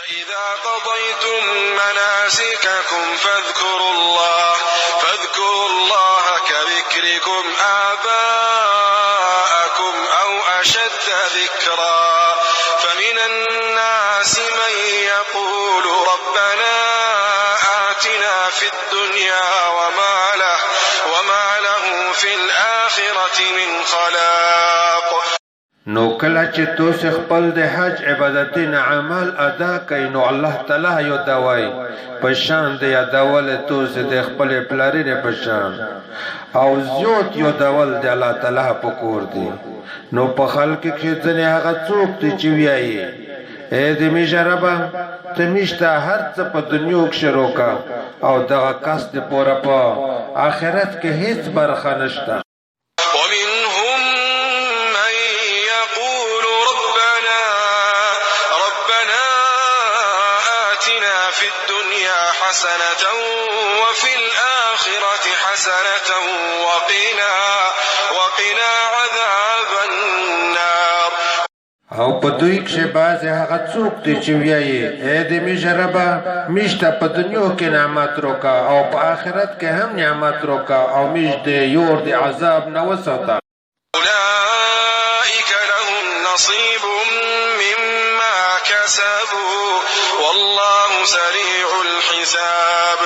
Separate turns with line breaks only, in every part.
فإذا قضيتم مناسككم فاذكروا الله كذكركم آباءكم أو أشد ذكرا فمن الناس من يقول ربنا آتنا في الدنيا وما له في الآخرة من خلاق.
نو کله چې تاسو خپل د حج عبادتین اعمال ادا کړئ نو الله تعالی یو دوای په شان د یادول تاسو د خپل پلارینه په شان او زیات یو دول د الله تعالی په کور دی. نو په خلق کې ځنه هغه څوک چې ویایي اے د میجربا ته میشته هر څه په دنیا کې شروع کا او دغه کس د پوره په آخرت کې هیڅ برخه نشته.
ومنهم من يقول ربنا آتنا في الدنيا حسنة وفي الآخرة حسنة وقنا عذاب النار.
او په دوی کې بعض هغه څوک چې ویایي اے د میجربا میشته په دنیا کې نعمت روکا او په آخرت کې هم نعمت روکا او میش د یور د عذاب نه وساته.
أولئك لهم نصيب مما كسبوا والله سريع الحساب.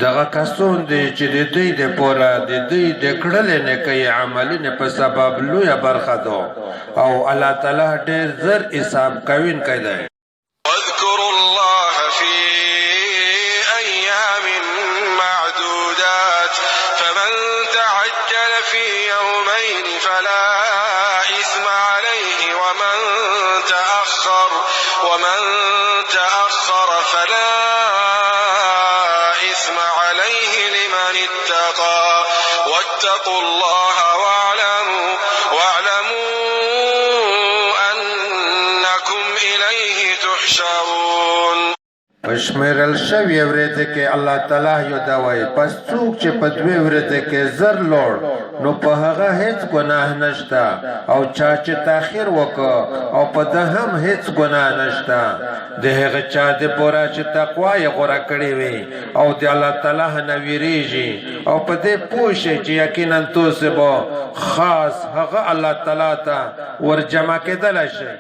دغه کسون دی چې د دوی د پوره د دوی د کړلې نه کوي عملونه په سبب لویه برخه ده او الله تعالی ډېر زر حساب کوونکی دی.
واذكروا الله في أيام معدودات فمن تعجل في يومين فلا إثم عليه ومن تأخر فلا إثم عليه لمن اتقى واتقوا الله واعلموا أنكم إليه تحشرون.
پشمیرل شوی ورته کې الله تعالی یو دوای پس څوک چې په دوی ورته کې زر لوړ نو په هغه هیڅ ګناه نشته او چا چې تاخير وکړ او په ده هم هیڅ ګناه نشته. د هغه چا د پورا چې تقوا یې غوړه کړې وي او د الله تعالی نه ویریږي او په دې پوه شي چې یقینا تاسو به خاص هغه الله تعالی ته ورجمع کېدل شي.